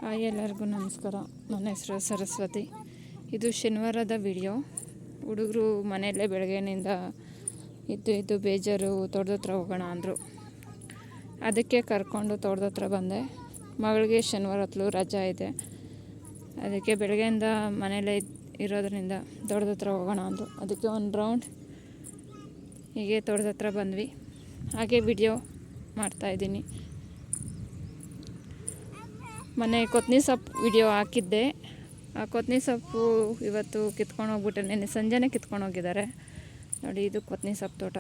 Hi, ಎಲ್ಲರಿಗೂ ನಮಸ್ಕಾರ. ನನ್ನ ಹೆಸರು ಸರಸ್ವತಿ. ಇದು ಶನಿವಾರದ ವಿಡಿಯೋ. ಹುಡುಗರು ಮನೆಯಲ್ಲೇ ಬೆಳಗ್ಗೆಯಿಂದ ಇದ್ದು ಬೇಜಾರು, ತೋಟದ ಹತ್ರ ಹೋಗೋಣ ಅಂದರು. ಅದಕ್ಕೆ ಕರ್ಕೊಂಡು ತೋಟದ ಹತ್ರ ಬಂದೆ. ಮಗಳಿಗೆ ಶನಿವಾರ ಹೊತ್ತು ರಜಾ ಇದೆ, ಅದಕ್ಕೆ ಬೆಳಗ್ಗೆಯಿಂದ ಮನೆಯಲ್ಲೇ ಇರೋದ್ರಿಂದ ತೋಟದ ಹತ್ರ ಹೋಗೋಣ ಅಂದರು. ಅದಕ್ಕೆ ಒಂದು ರೌಂಡ್ ಹೀಗೆ ತೋಟದ ಹತ್ರ ಬಂದ್ವಿ. ಹಾಗೆ ವಿಡಿಯೋ ಮಾಡ್ತಾಯಿದ್ದೀನಿ. ಮೊನ್ನೆ ಕೊತ್ತಂಬರಿ ಸೊಪ್ಪು ವಿಡಿಯೋ ಹಾಕಿದ್ದೆ. ಆ ಕೊತ್ತಂಬರಿ ಸೊಪ್ಪು ಇವತ್ತು ಕಿತ್ಕೊಂಡು ಹೋಗ್ಬಿಟ್ಟೆ. ನೆನ್ನೆ ಸಂಜೆನೇ ಕಿತ್ಕೊಂಡು ಹೋಗಿದ್ದಾರೆ. ನೋಡಿ, ಇದು ಕೊತ್ತಂಬರಿ ಸೊಪ್ಪು ತೋಟ.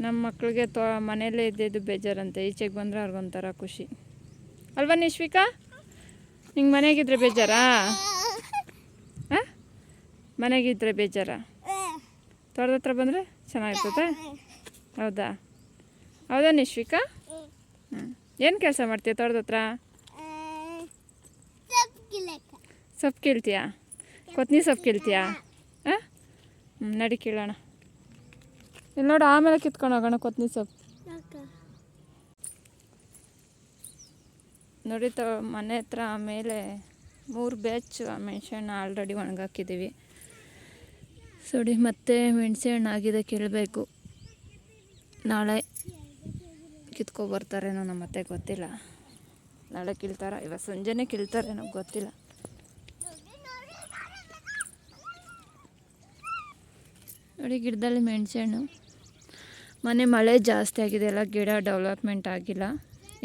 ನಮ್ಮ ಮಕ್ಕಳಿಗೆ ಮನೆಯಲ್ಲೇ ಇದ್ದಿದ್ದು ಬೇಜಾರಂತೆ. ಈಚೆಗೆ ಬಂದರೆ ಅವ್ರಿಗೊಂಥರ ಖುಷಿ ಅಲ್ವಾ ನಿಶ್ವಿಕಾ? ನಿಂಗೆ ಮನೆಗಿದ್ರೆ ಬೇಜಾರಾ? ಮನೆಗಿದ್ರೆ ಬೇಜಾರಾ? ತೋಟದ ಹತ್ರ ಬಂದರೆ ಚೆನ್ನಾಗಿರ್ತದೆ. ಹೌದಾ ನಿಶ್ವಿಕಾ? ಏನು ಕೆಲಸ ಮಾಡ್ತೀಯ ತೋಟದ ಹತ್ರ? ಸೊಪ್ಪು ಕೀಳ್ತೀಯಾ? ಕೊತ್ತಂಬರಿ ಸೊಪ್ಪು ಕೀಳ್ತೀಯಾ? ನಡಿ ಕೀಳೋಣ. ಇಲ್ಲಿ ನೋಡು, ಆಮೇಲೆ ಕಿತ್ಕೊಂಡು ಹೋಗೋಣ ಕೊತ್ತಂಬರಿ ಸೊಪ್ಪು. ನೋಡಿ, ಮನೆ ಹತ್ರ ಆಮೇಲೆ 3 ಬ್ಯಾಚ್ ಮೆಣಸೆಹಣ್ಣು ಆಲ್ರೆಡಿ ಒಣಗಾಕಿದ್ದೀವಿ. ನೋಡಿ, ಮತ್ತೆ ಮೆಣಸೆಹಣ್ಣು ಆಗಿದೆ, ಕೀಳಬೇಕು. ನಾಳೆ ಕಿತ್ಕೊಬರ್ತಾರೇನೋ ನಮ್ಮ ಅತ್ತೆ, ಗೊತ್ತಿಲ್ಲ. ನಾಳೆ ಕೀಳ್ತಾರ, ಇವತ್ತು ಸಂಜೆನೇ ಕೀಳ್ತಾರೇನೋ ಗೊತ್ತಿಲ್ಲ. ನೋಡಿ, ಗಿಡದಲ್ಲಿ ಮೆಣಸೆಹಣ್ಣು. ಮನೆ ಮಳೆ ಜಾಸ್ತಿ ಆಗಿದೆ, ಎಲ್ಲ ಗಿಡ ಡೆವಲಪ್ಮೆಂಟ್ ಆಗಿಲ್ಲ.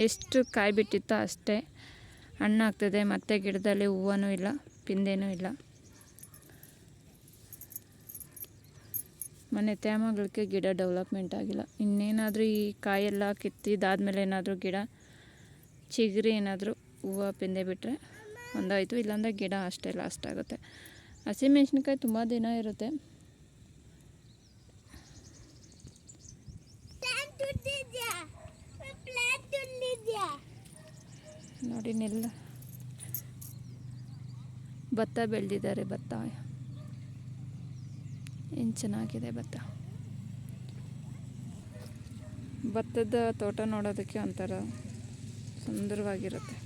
ಎಷ್ಟು ಕಾಯಿ ಬಿಟ್ಟಿತ್ತೋ ಅಷ್ಟೇ ಹಣ್ಣಾಗ್ತದೆ. ಮತ್ತು ಗಿಡದಲ್ಲಿ ಹೂವನೂ ಇಲ್ಲ, ಪಿಂದೇನೂ ಇಲ್ಲ. ಮನೆ ತ್ಯಾಮಗಳಿಗೆ ಗಿಡ ಡೆವಲಪ್ಮೆಂಟ್ ಆಗಿಲ್ಲ. ಇನ್ನೇನಾದರೂ ಈ ಕಾಯೆಲ್ಲ ಕಿತ್ತಿದಾದ್ಮೇಲೆ ಏನಾದರೂ ಗಿಡ ಚಿಗುರಿ ಏನಾದರೂ ಹೂವು ಪಿಂದೆ ಬಿಟ್ಟರೆ ಒಂದಾಯಿತು. ಇಲ್ಲಾಂದರೆ ಗಿಡ ಅಷ್ಟೇ ಲಾಸ್ಟ್ ಆಗುತ್ತೆ. ಹಸಿಮೆಣ್ಸಿನ್ಕಾಯಿ ತುಂಬ ದಿನ ಇರುತ್ತೆ. ನೋಡಿ, ಭತ್ತ ಬೆಳೆದಿದ್ದಾರೆ. ಏನು ಚೆನ್ನಾಗಿದೆ ಭತ್ತದ ತೋಟ ನೋಡೋದಕ್ಕೆ ಒಂಥರ ಸುಂದರವಾಗಿರುತ್ತೆ.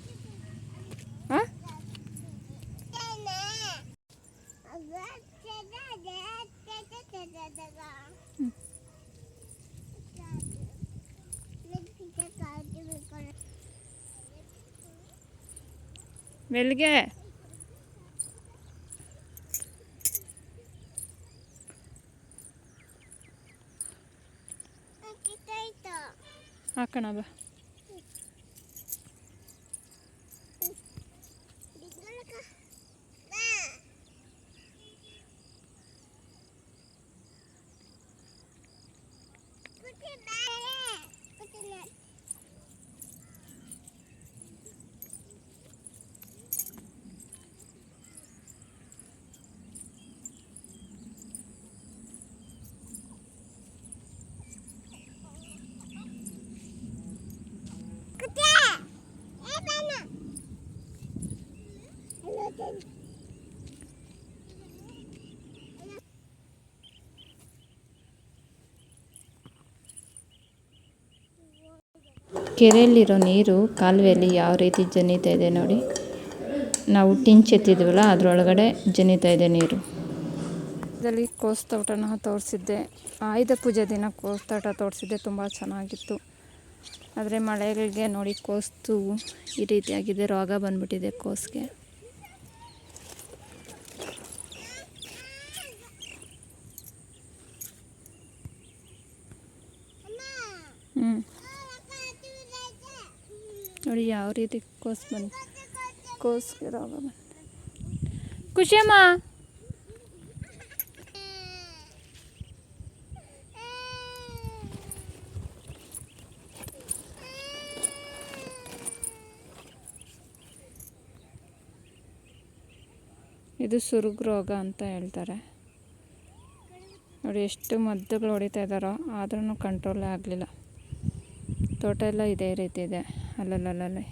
ಮೆಲ್ಗೆ ಹಾಕೋಣ ಬಾ. ಕೆರೆಯಲ್ಲಿರೋ ನೀರು ಕಾಲುವೆಯಲ್ಲಿ ಯಾವ ರೀತಿ ಜನಿತಾ ಇದೆ ನೋಡಿ. ನಾವು ಟಿಂಚ್ ಎತ್ತಿದ್ವಲ್ಲ, ಅದರೊಳಗಡೆ ಜನಿತಾ ಇದೆ ನೀರು. ಇದರಲ್ಲಿ ಕೋಸು ತೋಟನ ತೋರಿಸಿದ್ದೆ. ಆಯುಧ ಪೂಜೆ ದಿನ ಕೋಸು ತೋಟ ತೋರಿಸಿದ್ದೆ, ತುಂಬ ಚೆನ್ನಾಗಿತ್ತು. ಆದರೆ ಮಳೆಗಳಿಗೆ ನೋಡಿ ಕೋಸು ಈ ರೀತಿಯಾಗಿದೆ, ರೋಗ ಬಂದ್ಬಿಟ್ಟಿದೆ ಕೋಸಿಗೆ. ನೋಡಿ ಯಾವ ರೀತಿ ಕೋಸಿಗೆ ರೋಗ ಬಂದು. ಖುಷಿಯಮ್ಮ, ಇದು ಸುರುಗು ರೋಗ ಅಂತ ಹೇಳ್ತಾರೆ. ನೋಡಿ ಎಷ್ಟು ಮದ್ದುಗಳು ಹೊಡಿತಾ ಇದ್ದಾರೋ, ಆದ್ರೂ ಕಂಟ್ರೋಲೇ ಆಗಲಿಲ್ಲ. ತೋಟ ಎಲ್ಲ ಇದೇ ರೀತಿ ಇದೆ. ಅಲ್ಲಲ್ಲೇ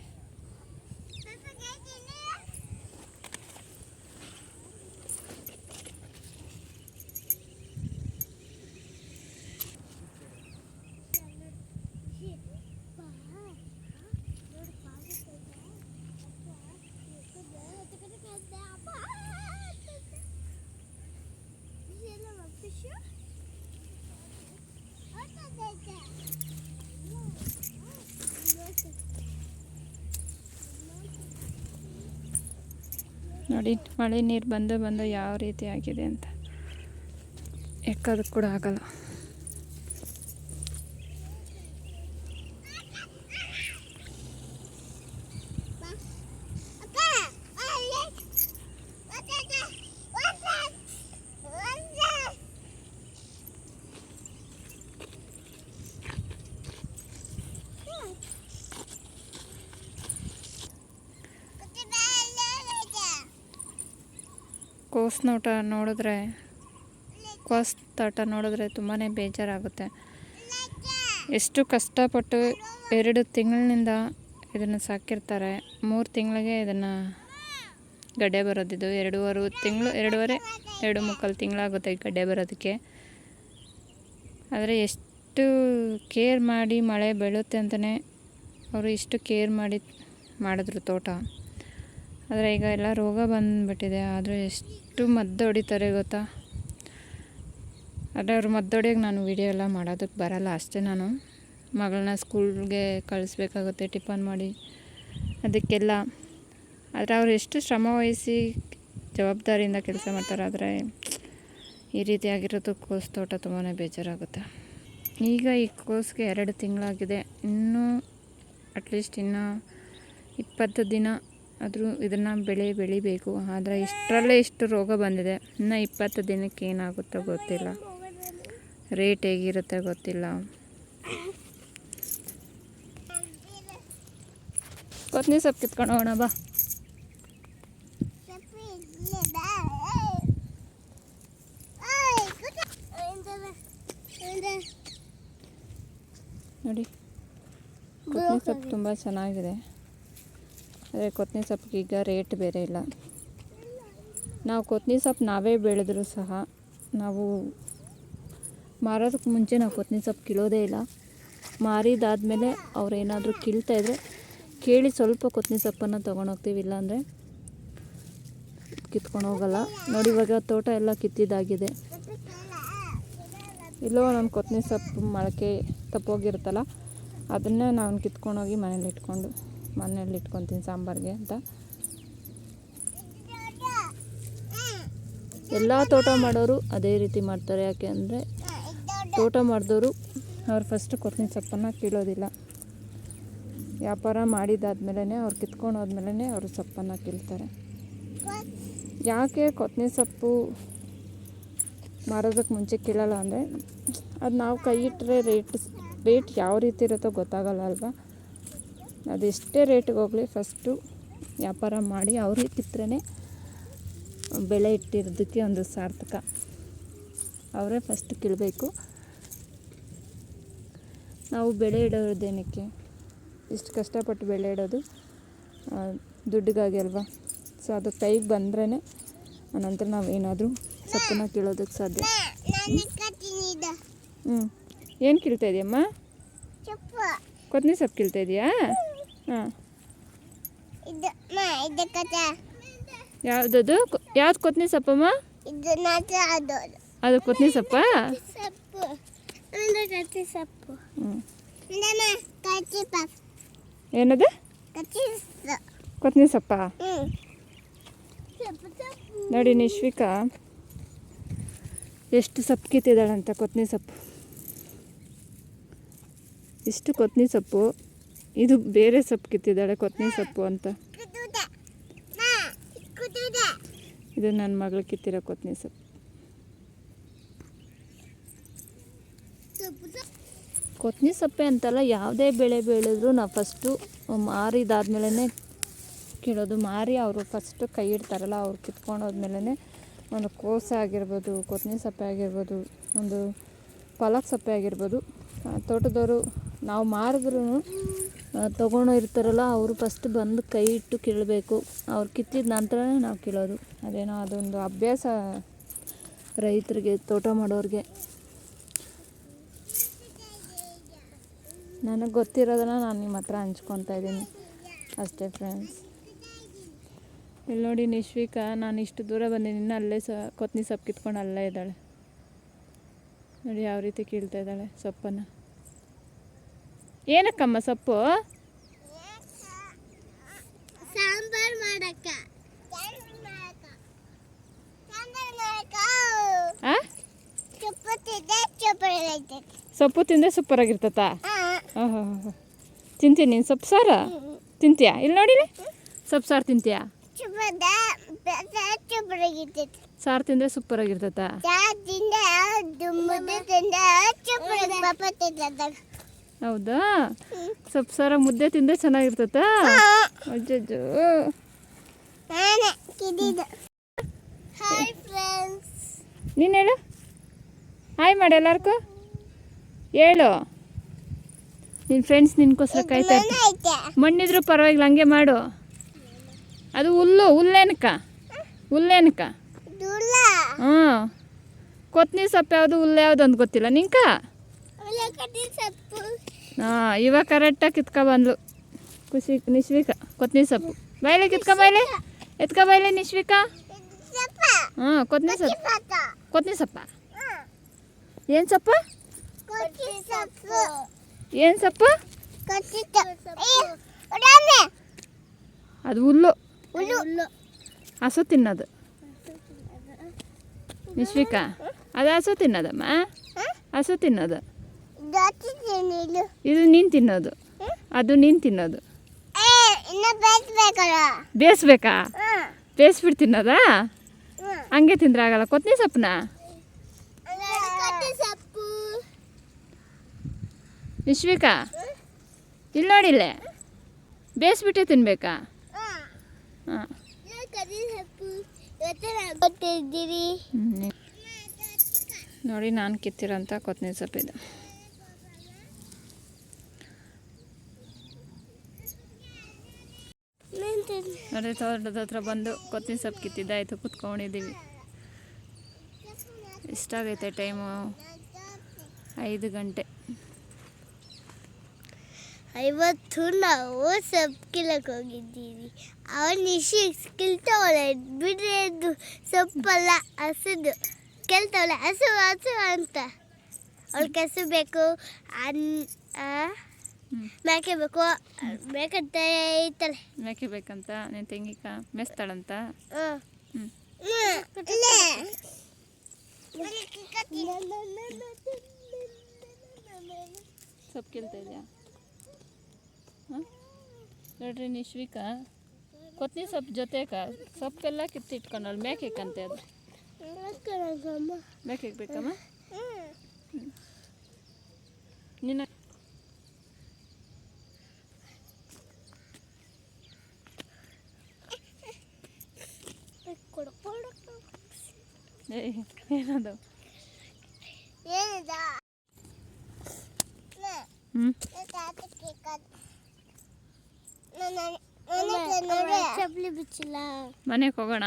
ನೋಡಿ ಮಳೆ ನೀರು ಬಂದು ಯಾವ ರೀತಿ ಆಗಿದೆ ಅಂತ ಎಕ್ಕೋದಕ್ಕೆ ಕೂಡ ಆಗಲ್ಲ. ಕೋಸ್ ತೋಟ ನೋಡಿದ್ರೆ ತುಂಬಾ ಬೇಜಾರಾಗುತ್ತೆ. ಎಷ್ಟು ಕಷ್ಟಪಟ್ಟು 2 ತಿಂಗಳಿನಿಂದ ಇದನ್ನು ಸಾಕಿರ್ತಾರೆ. 3 ತಿಂಗಳಿಗೆ ಇದನ್ನು ಗಡ್ಡೆ ಬರೋದಿದ್ದು 2.5 ತಿಂಗಳಾಗುತ್ತೆ ಗಡ್ಡೆ ಬರೋದಕ್ಕೆ. ಆದರೆ ಎಷ್ಟು ಕೇರ್ ಮಾಡಿ ಮಳೆ ಬೀಳುತ್ತೆ ಅಂತಲೇ ಅವರು ಇಷ್ಟು ಕೇರ್ ಮಾಡಿದ್ರು ತೋಟ. ಆದರೆ ಈಗ ಎಲ್ಲ ರೋಗ ಬಂದುಬಿಟ್ಟಿದೆ. ಆದರೆ ಎಷ್ಟು ಮದ್ದು ಹೊಡಿತಾರೆ ಗೊತ್ತಾ. ಆದರೆ ಅವ್ರು ಮದ್ದು ಹೊಡಿಯೋಕೆ ನಾನು ವೀಡಿಯೋ ಎಲ್ಲ ಮಾಡೋದಕ್ಕೆ ಬರಲ್ಲ ಅಷ್ಟೇ. ನಾನು ಮಗಳನ್ನ ಸ್ಕೂಲ್ಗೆ ಕಳಿಸ್ಬೇಕಾಗುತ್ತೆ ಟಿಫನ್ ಮಾಡಿ ಅದಕ್ಕೆಲ್ಲ. ಆದರೆ ಅವ್ರು ಎಷ್ಟು ಶ್ರಮ ವಹಿಸಿ ಜವಾಬ್ದಾರಿಯಿಂದ ಕೆಲಸ ಮಾಡ್ತಾರೆ. ಆದರೆ ಈ ರೀತಿಯಾಗಿರೋದು ಕೋಸು ತೋಟ ತುಂಬಾ ಬೇಜಾರಾಗುತ್ತೆ. ಈಗ ಈ ಕೋಸಿಗೆ 2 ತಿಂಗಳಾಗಿದೆ. ಇನ್ನೂ ಅಟ್ಲೀಸ್ಟ್ ಇನ್ನೂ 20 ದಿನ ಆದರೂ ಇದನ್ನು ಬೆಳಿಬೇಕು. ಆದರೆ ಇಷ್ಟರಲ್ಲೇ ಇಷ್ಟು ರೋಗ ಬಂದಿದೆ. ಇನ್ನು 20 ದಿನಕ್ಕೆ ಏನಾಗುತ್ತೋ ಗೊತ್ತಿಲ್ಲ. ರೇಟ್ ಹೇಗಿರುತ್ತೆ ಗೊತ್ತಿಲ್ಲ. ಕೊತ್ತಂಬರಿ ಸೊಪ್ಪು ಕಿತ್ಕೊಂಡು ಹೋಗೋಣ ಬಾ. ನೋಡಿ ಕೊತ್ತಂಬರಿ ಸೊಪ್ಪು ತುಂಬ ಚೆನ್ನಾಗಿದೆ. ಆದರೆ ಕೊತ್ತಂಬರಿ ಸೊಪ್ಪಿಗೆ ಈಗ ರೇಟ್ ಬೇರೆ ಇಲ್ಲ. ನಾವು ಕೊತ್ತಂಬರಿ ಸೊಪ್ಪು ನಾವೇ ಬೆಳೆದರೂ ಸಹ ನಾವು ಮಾರೋದಕ್ಕೆ ಮುಂಚೆ ನಾವು ಕೊತ್ತಂಬರಿ ಸೊಪ್ಪು ಕೀಳೋದೇ ಇಲ್ಲ. ಮಾರಿದಾದ್ಮೇಲೆ ಅವ್ರು ಏನಾದರೂ ಕೀಳ್ತಾಯಿದ್ರೆ ಕೇಳಿ ಸ್ವಲ್ಪ ಕೊತ್ತಂಬರಿ ಸೊಪ್ಪನ್ನು ತೊಗೊಂಡೋಗ್ತೀವಿ, ಇಲ್ಲಾಂದರೆ ಕಿತ್ಕೊಂಡು ಹೋಗಲ್ಲ. ನೋಡಿ ಇವಾಗ ತೋಟ ಎಲ್ಲ ಕಿತ್ತಿದ್ದಾಗಿದೆ. ಇಲ್ಲೋ ನಮ್ಮ ಕೊತ್ತಂಬರಿ ಸೊಪ್ಪು ಮೊಳಕೆ ತಪ್ಪೋಗಿರುತ್ತಲ್ಲ, ಅದನ್ನೇ ನಾನು ಕಿತ್ಕೊಂಡೋಗಿ ಮನೇಲಿ ಇಟ್ಕೊತೀನಿ ಸಾಂಬಾರಿಗೆ ಅಂತ. ಎಲ್ಲ ತೋಟ ಮಾಡೋರು ಅದೇ ರೀತಿ ಮಾಡ್ತಾರೆ. ಯಾಕೆ ಅಂದರೆ ತೋಟ ಮಾಡಿದವರು ಅವ್ರು ಫಸ್ಟು ಕೊತ್ತಂಬರಿ ಸೊಪ್ಪನ್ನು ಕೀಳೋದಿಲ್ಲ. ವ್ಯಾಪಾರ ಮಾಡಿದಾದ್ಮೇಲೆ ಅವ್ರು ಕಿತ್ಕೊಂಡು ಹೋದ್ಮೇಲೆ ಅವರು ಸೊಪ್ಪನ್ನು ಕೀಳ್ತಾರೆ. ಯಾಕೆ ಕೊತ್ತಂಬರಿ ಸೊಪ್ಪು ಮಾರೋದಕ್ಕೆ ಮುಂಚೆ ಕೀಳಲ್ಲ ಅಂದರೆ ಅದು ನಾವು ಕೈ ಇಟ್ಟರೆ ರೇಟ್ ಯಾವ ರೀತಿ ಇರುತ್ತೋ ಗೊತ್ತಾಗಲ್ಲ ಅಲ್ವಾ. ಅದೆಷ್ಟೇ ರೇಟಿಗೆ ಹೋಗಲಿ ಫಸ್ಟು ವ್ಯಾಪಾರ ಮಾಡಿ ಅವ್ರಿಗೆ ಕಿತ್ತರೆ ಬೆಳೆ ಇಟ್ಟಿರೋದಕ್ಕೆ ಒಂದು ಸಾರ್ಥಕ. ಅವರೇ ಫಸ್ಟ್ ಕೀಳಬೇಕು. ನಾವು ಬೆಳೆ ಇಡೋದೇನಕ್ಕೆ, ಇಷ್ಟು ಕಷ್ಟಪಟ್ಟು ಬೆಳೆ ಇಡೋದು ದುಡ್ಡಿಗಾಗಿ ಅಲ್ವಾ. ಸೊ ಅದು ಕೈಗೆ ಬಂದ್ರೇ ಆನಂತರ ನಾವು ಏನಾದರೂ ಸೊಪ್ಪನ್ನು ಕೀಳೋದಕ್ಕೆ ಸಾಧ್ಯ. ಏನು ಕೀಳ್ತಾ ಇದೆಯಮ್ಮ? ಕೊತ್ತಂಬರಿ ಸೊಪ್ಪು ಕೀಳ್ತಾ ಇದೆಯಾ? ಹಾಂ. ಯಾವುದದು? ಯಾವ್ದು ಕೊತ್ತಂಬರಿ ಸೊಪ್ಪಮ್ಮ? ಅದು ಕೊತ್ತಂಬರಿ ಸೊಪ್ಪಾ? ಏನದು? ಕೊತ್ತಂಬರಿ ಸೊಪ್ಪಾ? ನೋಡಿ ನಿಶ್ವಿಕಾ ಎಷ್ಟು ಸೊಪ್ಪು ಕಿತ್ತಿದ್ದಾಳಂತ. ಕೊತ್ತಂಬರಿ ಸೊಪ್ಪು, ಇಷ್ಟು ಕೊತ್ತಂಬರಿ ಸೊಪ್ಪು. ಇದು ಬೇರೆ ಸೊಪ್ಪು ಕಿತ್ತಿದ್ದಾಳೆ ಕೊತ್ತಂಬರಿ ಸೊಪ್ಪು ಅಂತ. ಇದು ನನ್ನ ಮಗಳು ಕಿತ್ತಿರೋ ಕೊತ್ತಂಬರಿ ಸೊಪ್ಪು. ಕೊತ್ತಂಬರಿ ಸೊಪ್ಪೆ ಅಂತಲ್ಲ, ಯಾವುದೇ ಬೆಳೆ ಬೆಳೆದ್ರು ನಾವು ಫಸ್ಟು ಮಾರಿದಾದ್ಮೇಲೆ ಕೀಳೋದು. ಮಾರಿ ಅವರು ಫಸ್ಟು ಕೈ ಇಡ್ತಾರಲ್ಲ, ಅವ್ರು ಕಿತ್ಕೊಂಡು ಹೋದ್ಮೇಲೆ ಒಂದು ಕೋಸೆ ಆಗಿರ್ಬೋದು, ಕೊತ್ತಂಬರಿ ಸೊಪ್ಪೆ ಆಗಿರ್ಬೋದು, ಒಂದು ಪಾಲಕ್ ಸೊಪ್ಪೆ ಆಗಿರ್ಬೋದು, ತೋಟದವರು ನಾವು ಮಾರಿದ್ರೂ ತೊಗೊಂಡು ಇರ್ತಾರಲ್ಲ ಅವರು ಫಸ್ಟ್ ಬಂದು ಕೈ ಇಟ್ಟು ಕೀಳಬೇಕು. ಅವ್ರು ಕಿತ್ತಿದ ನಂತರನೇ ನಾವು ಕೀಳೋದು. ಅದೇನೋ ಅದೊಂದು ಅಭ್ಯಾಸ ರೈತರಿಗೆ, ತೋಟ ಮಾಡೋರಿಗೆ. ನನಗೆ ಗೊತ್ತಿರೋದನ್ನು ನಾನು ನಿಮ್ಮ ಹತ್ರ ಹಂಚ್ಕೊತಾ ಇದ್ದೀನಿ ಅಷ್ಟೇ ಫ್ರೆಂಡ್ಸ್. ಇಲ್ಲಿ ನೋಡಿ ನಿಶ್ವಿಕಾ, ನಾನು ಇಷ್ಟು ದೂರ ಬಂದಿದ್ದೀನಿ, ಅಲ್ಲೇ ಕೊತ್ತಂಬರಿ ಸೊಪ್ಪು ಕಿತ್ಕೊಂಡು ಅಲ್ಲೇ ಇದ್ದಾಳೆ. ನೋಡಿ ಯಾವ ರೀತಿ ಕೀಳ್ತಾ ಇದ್ದಾಳೆ ಸೊಪ್ಪನ್ನು. ಏನಕ್ಕಮ್ಮ ಸೊಪ್ಪು? ಸಾಂಬಾರು ಮಾಡಕ್ಕ. ಸೊಪ್ಪು ತಿಂದರೆ ಸೂಪರಾಗಿರ್ತತ. ಓಹೋ ತಿಂತೀನಿ ನೀನು ಸೊಪ್ಪು ಸಾರು ತಿಂತೀಯಾ? ಇಲ್ಲಿ ನೋಡಿಲಿ ಸೊಪ್ಪು ಸಾರು ತಿಂತೀಯಾ? ಸಾರು ತಿಂದರೆ ಸೂಪರಾಗಿರ್ತತ. ಹೌದಾ? ಸೊಪ್ಪು ಸಾರ ಮುದ್ದೆ ತಿಂದರೆ ಚೆನ್ನಾಗಿರ್ತತ. ಅಜ್ಜಜ್ಜು ನೀನು ಹೇಳು ಹಾಯ್ ಮಾಡಿ ಎಲ್ಲರಿಗೂ ಹೇಳು. ನಿನ್ನ ಫ್ರೆಂಡ್ಸ್ ನಿನ್ಕೋಸ್ಕರ ಕಾಯ್ತಾ ಇರ್ತಾರೆ. ಮಣ್ಣಿದ್ರೂ ಪರವಾಗಿಲ್ಲ ಹಂಗೆ ಮಾಡು. ಅದು ಹುಲ್ಲೇನಕ್ಕ ಹ್ಞೂ ಕೊತ್ತಂಬರಿ ಸೊಪ್ಪು ಯಾವುದು ಹುಲ್ಲು ಯಾವುದು ಅಂತ ಗೊತ್ತಿಲ್ಲ ನಿಂಕ? ಹಾಂ ಇವಾಗ ಕರೆಕ್ಟಾಗಿ ಕಿತ್ಕೊಬಂದ್ಲು ಖುಷಿ ನಿಶ್ವಿಕಾ. ಕೊತ್ತಂಬರಿ ಸೊಪ್ಪು ಬಾಯ್ಲೆ ಕಿತ್ಕೊಬಾಯ್ಲೆ ಎತ್ಕೊಬಾಯ್ಲೆ ನಿಶ್ವಿಕಾ. ಹಾಂ ಕೊತ್ತಂಬರಿ ಸೊಪ್ಪ ಏನು ಸೊಪ್ಪ? ಏನು ಸೊಪ್ಪು? ಅದು ಹುಲ್ಲು ಹಸು ತಿನ್ನೋದು ನಿಶ್ವಿಕಾ. ಅದು ಹಸು ತಿನ್ನೋದಮ್ಮ, ಹಸು ತಿನ್ನೋದು. ಇದು ನೀನು ತಿನ್ನೋದು, ಅದು ನೀನು ತಿನ್ನೋದು. ಬೇಯಿಸ್ಬೇಕಾ? ಬೇಯಿಸ್ಬಿಟ್ಟು ತಿನ್ನೋದಾ? ಹಂಗೆ ತಿಂದ್ರೆ ಆಗಲ್ಲ ಕೊತ್ತಂಬರಿ ಸೊಪ್ಪನ್ನ. ನಿಶ್ವಿಕಾ ಇಲ್ಲಿ ನೋಡಿಲ್ಲೇ ಬೇಯಿಸ್ಬಿಟ್ಟೆ ತಿನ್ಬೇಕಾ? ಹಾಂ ನೋಡಿ ನಾನು ಕಿತ್ತಿರೋಂಥ ಕೊತ್ತಂಬರಿ ಸೊಪ್ಪಿದು. ನೋಡಿ ತೋಟದ ಹತ್ರ ಬಂದು ಕೊತ್ತಂಬರಿ ಸೊಪ್ಪು ಕಿತ್ತಿದ್ದಾಯಿತು, ಕುತ್ಕೊಂಡಿದ್ದೀವಿ. ಎಷ್ಟಾಗೈತೆ ಟೈಮು? 5 ಗಂಟೆ. ಇವತ್ತು ನಾವು ಸೊಪ್ಪು ಕಿಲಕ್ಕೆ ಹೋಗಿದ್ದೀವಿ. ಅವನು ಕಿಲ್ತವಳೆ ಬಿಡ್ರೆ ಅದು ಸೊಪ್ಪಲ್ಲ ಹಸುದು ಕೆಲ್ತವಳೆ ಹಸು ಅಂತ. ಅವಳು ಕೆಸು ಬೇಕು ಮೇಕೆ ಬೇಕು ಬೇಕಂತ ಐತಳೆ. ಮೇಕೆ ಬೇಕಂತ ನೀನು ತೆಂಗಿಕ ಮೆಸ್ತಾಳಂತ. ಸೊಪ್ಪು ಕೇಳ್ತಾ ಇದೆಯಾ? ಹಾಂ ನೋಡ್ರಿ ನಿಶ್ವಿಕಾ ಕೊತ್ತಂಬರಿ ಸೊಪ್ಪು ಜೊತೆಗ ಸೊಪ್ಪೆಲ್ಲ ಕಿತ್ತಿಟ್ಕೊಂಡಳು. ಮೇಕೆಕಂತೆ ಅದು ಮೇಕೆಗೆ ಬೇಕಮ್ಮ. ನಿನ್ನ ಏನದು? ಮನೆಗೆ ಹೋಗೋಣ,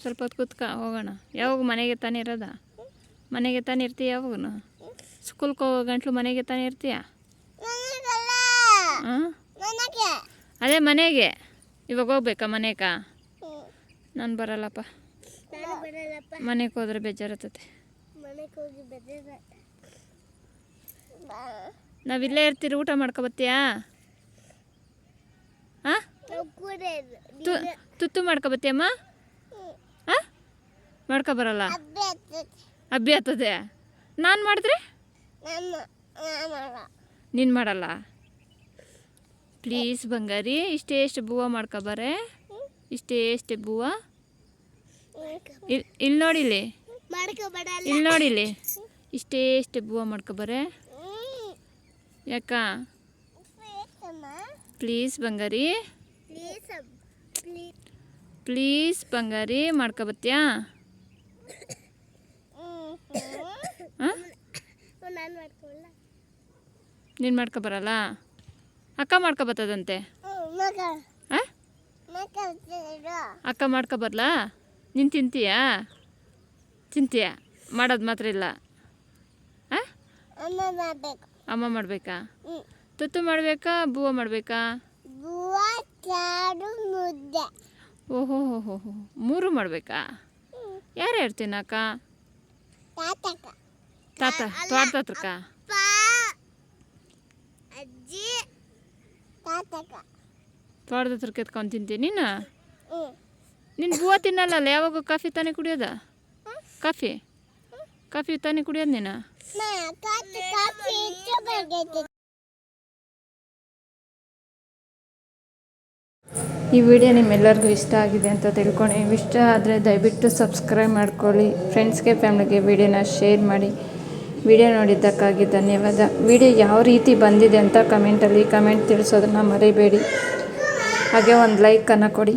ಸ್ವಲ್ಪ ಹೊತ್ತು ಕೂತ್ಕ ಹೋಗೋಣ. ಯಾವಾಗ ಮನೆಗೆ ತಾನೇ ಇರೋದ? ಮನೆಗೆ ತಾನೇ ಇರ್ತೀಯ? ಯಾವಾಗೂ ಸ್ಕೂಲ್ಗೆ ಹೋಗೋ ಗಂಟ್ಲು ಮನೆಗೆ ತಾನೇ ಇರ್ತೀಯ? ಹಾಂ ಅದೇ ಮನೆಗೆ. ಇವಾಗ ಹೋಗ್ಬೇಕಾ ಮನೆಗ? ನಾನು ಬರಲ್ಲಪ್ಪ. ಮನೆಗೆ ಹೋದ್ರೆ ಬೇಜಾರತ್ತತೆ. ನಾವಿಲ್ಲೇ ಇರ್ತೀರಿ, ಊಟ ಮಾಡ್ಕೊಬತ್ತೀಯಾ? ಹಾಂ ತುತ್ತು ಮಾಡ್ಕೊಬತ್ತೀಯಮ್ಮ? ಹಾಂ ಮಾಡ್ಕೊಬರಲ್ಲ? ಹಬ್ಬಿ ಆಗ್ತದೆ. ನಾನು ಮಾಡಿದ್ರೆ ನೀನು ಮಾಡಲ್ಲ? ಪ್ಲೀಸ್ ಬಂಗಾರಿ ಇಷ್ಟೇ ಬೂವ ಮಾಡ್ಕೊಬಾರೆ. ಇಷ್ಟೇ ಬೂವ ಇಲ್ಲಿ ನೋಡಿಲಿ, ಇಲ್ಲಿ ನೋಡಿಲಿ ಇಷ್ಟೇ ಬೂವ ಮಾಡ್ಕೊಬಾರೆ. ಯಾಕ? ಪ್ಲೀಸ್ ಬಂಗಾರಿ, ಪ್ಲೀಸ್ ಬಂಗಾರಿ ಮಾಡ್ಕೊಬತ್ತೀಯಾ? ಹಾಂ ನೀನು ಮಾಡ್ಕೊಬರಲ್ಲ? ಅಕ್ಕ ಮಾಡ್ಕೊಬತ್ತದಂತೆ. ಹಾಂ ಅಕ್ಕ ಮಾಡ್ಕೊಬರ್ಲಾ? ನೀನು ತಿಂತೀಯಾ? ಮಾಡೋದು ಮಾತ್ರ ಇಲ್ಲ. ಹಾಂ ಅಮ್ಮ ಮಾಡಬೇಕಾ? ತುತ್ತು ಮಾಡಬೇಕಾ ಬೂವ ಮಾಡಬೇಕಾ? ಓಹೋ ಹೋ 3 ಮಾಡಬೇಕಾ? ಯಾರ್ಯಾರು ತಿನ್ನಕ್ಕ? ತಾತ ತೋಟದ ಹತ್ರಕ್ಕ? ತೋಟದ ಹತ್ರಕ್ಕೆ ಎತ್ಕೊಂಡು ತಿಂತೀನಿ ನೀನು? ನೀನು ಬೂವ ತಿನ್ನಲ್ಲ? ಯಾವಾಗ ಕಾಫಿ ತಾನೇ ಕುಡಿಯೋದ? ಕಾಫಿ ತಾನೇ ಕುಡಿಯೋದು ನೀನು? ಈ ವಿಡಿಯೋ ನಿಮ್ಮೆಲ್ಲರಿಗೂ ಇಷ್ಟ ಆಗಿದೆ ಅಂತ ತಿಳ್ಕೊಂಡು ಇಷ್ಟ ಆದರೆ ದಯವಿಟ್ಟು ಸಬ್ಸ್ಕ್ರೈಬ್ ಮಾಡ್ಕೊಳ್ಳಿ. ಫ್ರೆಂಡ್ಸ್ಗೆ ಫ್ಯಾಮಿಲಿಗೆ ವಿಡಿಯೋನ ಶೇರ್ ಮಾಡಿ. ವಿಡಿಯೋ ನೋಡಿದ್ದಕ್ಕಾಗಿ ಧನ್ಯವಾದ. ವಿಡಿಯೋ ಯಾವ ರೀತಿ ಬಂದಿದೆ ಅಂತ ಕಮೆಂಟ್ ತಿಳಿಸೋದನ್ನು ಮರಿಬೇಡಿ. ಹಾಗೆ ಒಂದು ಲೈಕನ್ನು ಕೊಡಿ.